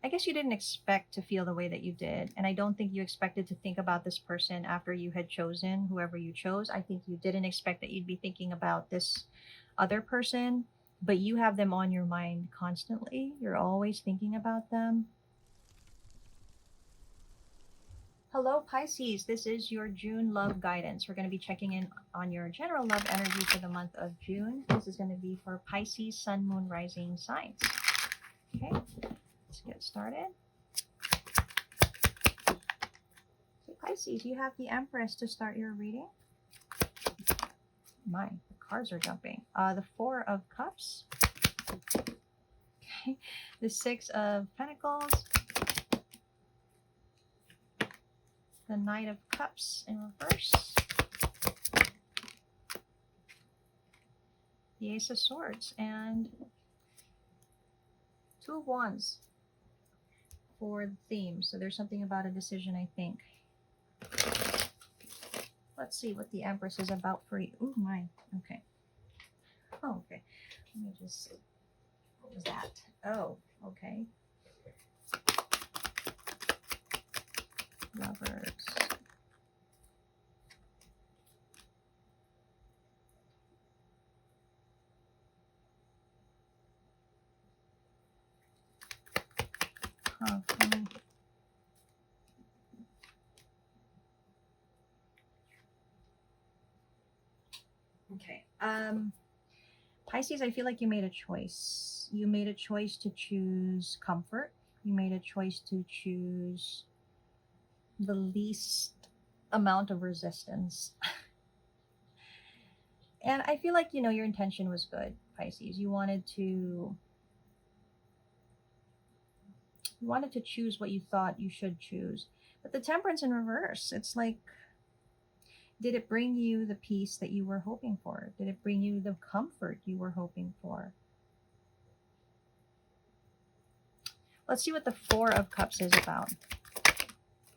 I guess you didn't expect to feel the way that you did. And I don't think you expected to think about this person after you had chosen whoever you chose. I think you didn't expect that you'd be thinking about this other person, but you have them on your mind constantly. You're always thinking about them. Hello, Pisces. This is your June love guidance. We're going to be checking in on your general love energy for the month of June. This is going to be for Pisces, Sun, Moon, Rising signs. Okay, let's get started. Okay, Pisces, you have the Empress to start your reading. My, the cards are jumping. The Four of Cups. Okay, the Six of Pentacles. The Knight of Cups in reverse. The Ace of Swords and Two of Wands for the theme. So there's something about a decision, I think. Let's see what the Empress is about for you. Oh my. Okay. Oh, okay. Let me just see. What was that? Oh, okay. Lovers. Huh. Okay. Pisces, I feel like you made a choice. You made a choice to choose comfort. You made a choice to choose the least amount of resistance. And I feel like, your intention was good, Pisces. You wanted to choose what you thought you should choose. But the Temperance in reverse, it's like, did it bring you the peace that you were hoping for? Did it bring you the comfort you were hoping for? Let's see what the Four of Cups is about.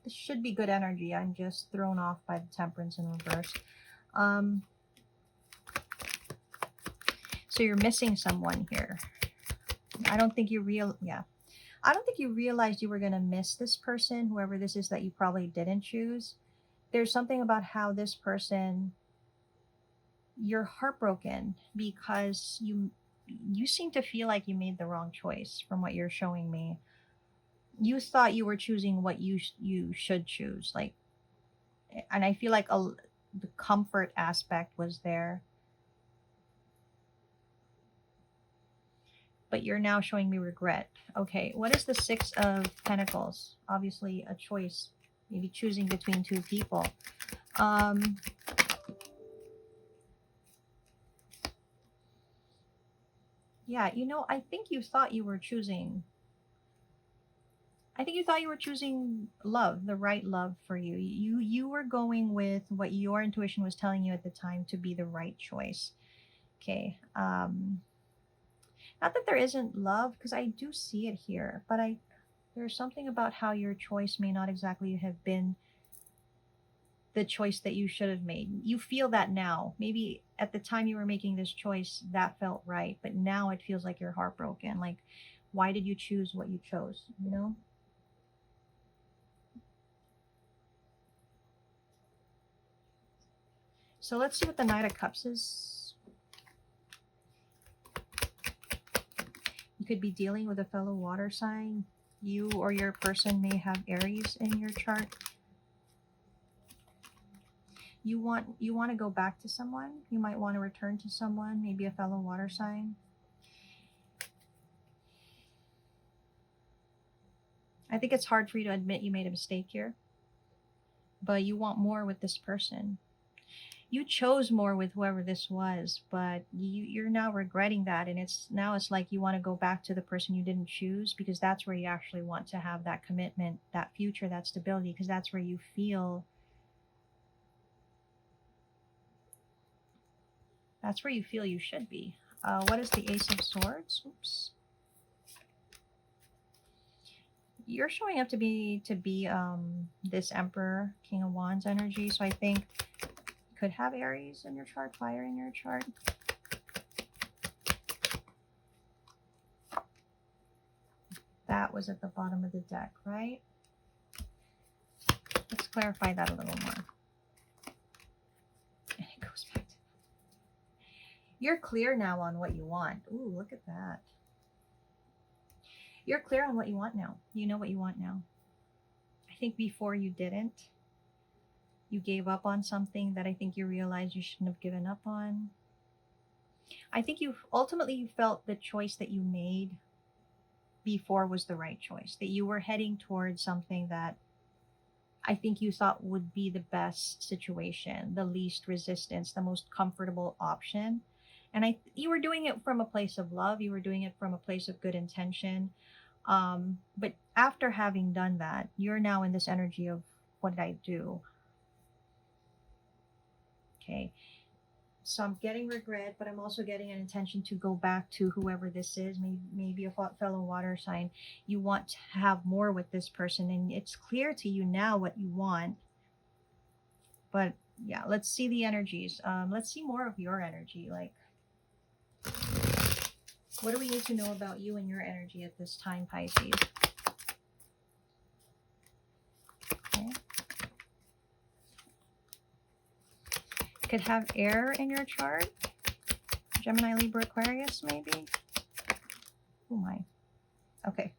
This should be good energy. I'm just thrown off by the Temperance in reverse. So you're missing someone here. I don't think you realized you were going to miss this person, whoever this is that you probably didn't choose. There's something about how this person, you're heartbroken because you seem to feel like you made the wrong choice from what you're showing me. You thought you were choosing what you should choose, like, and I feel like the comfort aspect was there, but you're now showing me regret. Okay, what is the Six of Pentacles? Obviously a choice, maybe choosing between two people. Yeah, I think you thought you were choosing love, the right love for you. You were going with what your intuition was telling you at the time to be the right choice. Okay. Not that there isn't love, because I do see it here, but there's something about how your choice may not exactly have been the choice that you should have made. You feel that now. Maybe at the time you were making this choice, that felt right, but now it feels like you're heartbroken. Like, why did you choose what you chose? So let's see what the Knight of Cups is. You could be dealing with a fellow water sign. You or your person may have Aries in your chart. You want to go back to someone. You might want to return to someone, maybe a fellow water sign. I think it's hard for you to admit you made a mistake here, but you want more with this person. You chose more with whoever this was, but you're now regretting that, and it's like you want to go back to the person you didn't choose, because that's where you actually want to have that commitment, that future, that stability, because that's where you feel you should be. What is the Ace of Swords? Oops. You're showing up to be this Emperor, King of Wands energy, so I think you could have Aries in your chart, fire in your chart. That was at the bottom of the deck, right? Let's clarify that a little more. And it goes back to, you're clear now on what you want. Ooh, look at that. You're clear on what you want now. You know what you want now. I think before you didn't. You gave up on something that I think you realized you shouldn't have given up on. I think you ultimately you felt the choice that you made before was the right choice. That you were heading towards something that I think you thought would be the best situation, the least resistance, the most comfortable option. And you were doing it from a place of love. You were doing it from a place of good intention. But after having done that, you're now in this energy of, what did I do? Okay. So I'm getting regret, but I'm also getting an intention to go back to whoever this is, maybe a fellow water sign. You want to have more with this person, and it's clear to you now what you want. But yeah, let's see the energies. Let's see more of your energy. Like, what do we need to know about you and your energy at this time, Pisces? Okay. Could have air in your chart. Gemini, Libra, Aquarius, maybe. Oh my. Okay.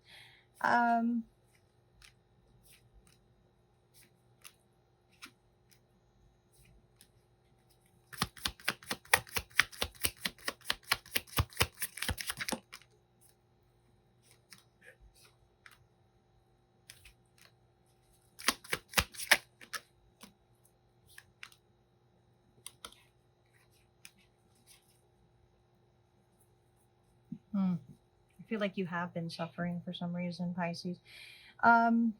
I feel like you have been suffering for some reason, Pisces. Um,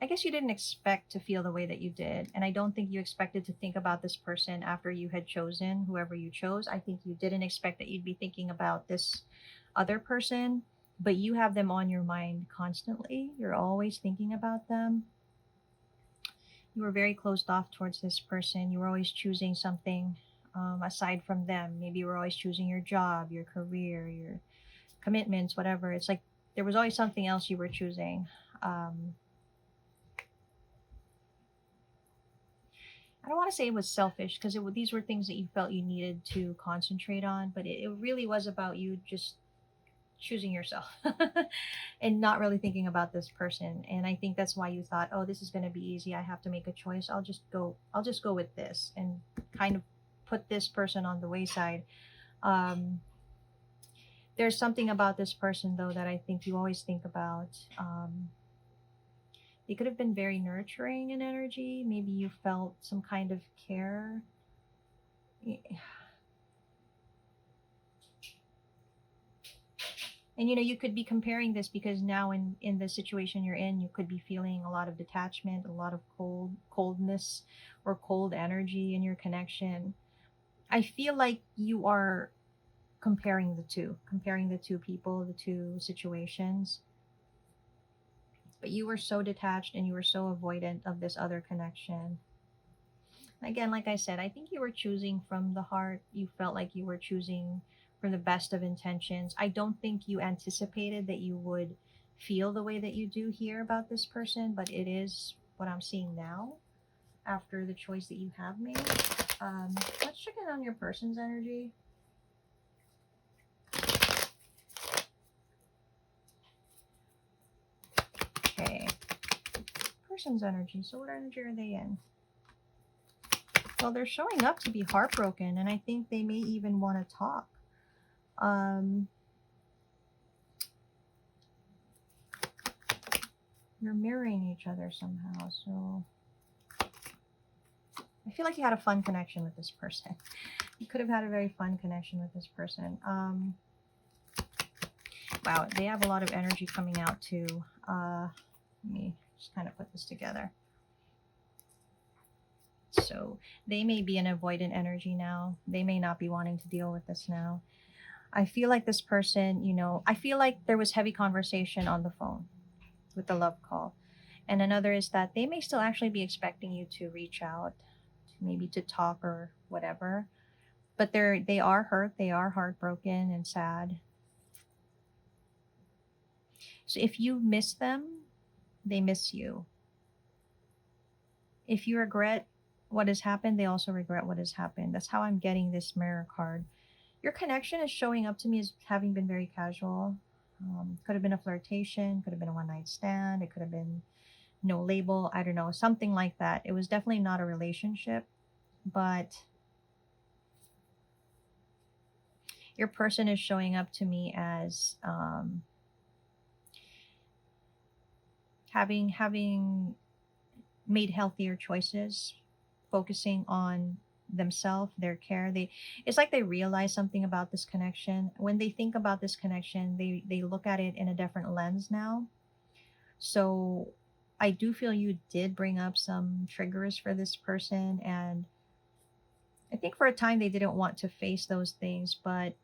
I guess you didn't expect to feel the way that you did. And I don't think you expected to think about this person after you had chosen whoever you chose. I think you didn't expect that you'd be thinking about this other person, but you have them on your mind constantly. You're always thinking about them. You were very closed off towards this person. You were always choosing something aside from them. Maybe you were always choosing your job, your career, your commitments, whatever. It's like there was always something else you were choosing. I don't want to say it was selfish because these were things that you felt you needed to concentrate on, but it really was about you just choosing yourself and not really thinking about this person. And I think that's why you thought, oh, this is going to be easy. I have to make a choice. I'll just go with this and kind of put this person on the wayside. Um, there's something about this person though that I think you always think about. They could have been very nurturing in energy. Maybe you felt some kind of care. And you could be comparing this because now in the situation you're in, you could be feeling a lot of detachment, a lot of coldness or cold energy in your connection. I feel like you are comparing the two people, the two situations. But you were so detached and you were so avoidant of this other connection. Again, like I said, I think you were choosing from the heart. You felt like you were choosing from the best of intentions. I don't think you anticipated that you would feel the way that you do here about this person, but it is what I'm seeing now after the choice that you have made. Let's check in on your person's energy. Okay. Person's energy. So what energy are they in? Well, they're showing up to be heartbroken, and I think they may even want to talk. You're mirroring each other somehow, so I feel like you had a fun connection with this person. You could have had a very fun connection with this person. Wow, they have a lot of energy coming out too. Let me just kind of put this together. So they may be an avoidant energy now. They may not be wanting to deal with this now. I feel like this person, I feel like there was heavy conversation on the phone with the love call. And another is that they may still actually be expecting you to reach out, maybe to talk or whatever. But they are hurt, they are heartbroken and sad. So if you miss them, they miss you. If you regret what has happened, they also regret what has happened. That's how I'm getting this mirror card. Your connection is showing up to me as having been very casual. Could have been a flirtation, could have been a one night stand, it could have been no label, I don't know, something like that. It was definitely not a relationship, but your person is showing up to me as having made healthier choices, focusing on themselves, their care. It's like they realize something about this connection. When they think about this connection, they look at it in a different lens now. So I do feel you did bring up some triggers for this person, and I think for a time they didn't want to face those things, but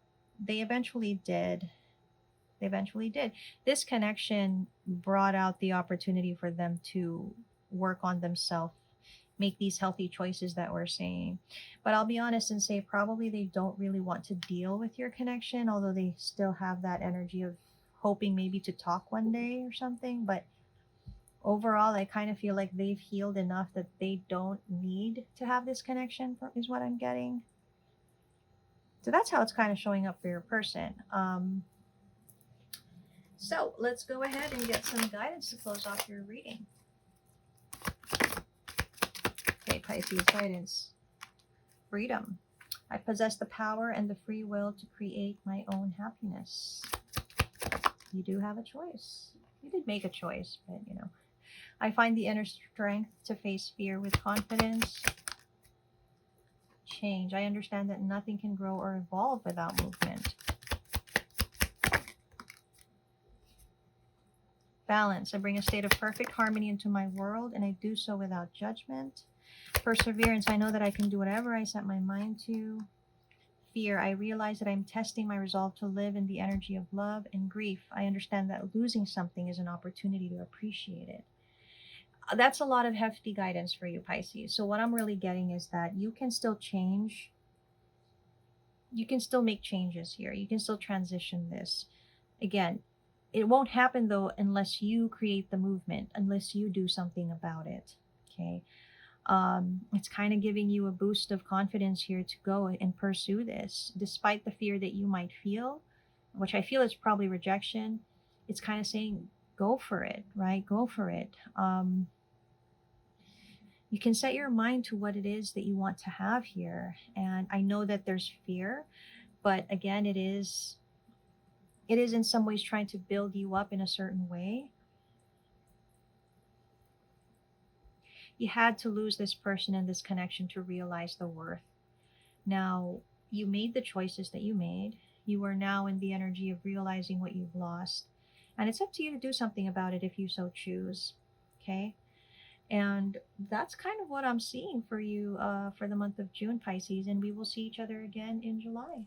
they eventually did. They eventually did. This connection brought out the opportunity for them to work on themselves, make these healthy choices that we're saying. But I'll be honest and say probably they don't really want to deal with your connection, although they still have that energy of hoping maybe to talk one day or something. But overall, I kind of feel like they've healed enough that they don't need to have this connection, is what I'm getting. So that's how it's kind of showing up for your person. So let's go ahead and get some guidance to close off your reading. Okay, Pisces guidance. Freedom. I possess the power and the free will to create my own happiness. You do have a choice. You did make a choice, but I find the inner strength to face fear with confidence. Change. I understand that nothing can grow or evolve without movement. Balance. I bring a state of perfect harmony into my world, and I do so without judgment. Perseverance. I know that I can do whatever I set my mind to. Fear. I realize that I'm testing my resolve to live in the energy of love. And grief. I understand that losing something is an opportunity to appreciate it. That's a lot of hefty guidance for you, Pisces. So what I'm really getting is that you can still change. You can still make changes here. You can still transition this. Again, it won't happen though unless you create the movement, unless you do something about it. Okay. It's kind of giving you a boost of confidence here to go and pursue this, despite the fear that you might feel, which I feel is probably rejection. It's kind of saying, go for it, right? Go for it. You can set your mind to what it is that you want to have here. And I know that there's fear, but again, it is in some ways trying to build you up in a certain way. You had to lose this person and this connection to realize the worth. Now, you made the choices that you made. You are now in the energy of realizing what you've lost. And it's up to you to do something about it if you so choose. Okay? And that's kind of what I'm seeing for you for the month of June, Pisces. And we will see each other again in July.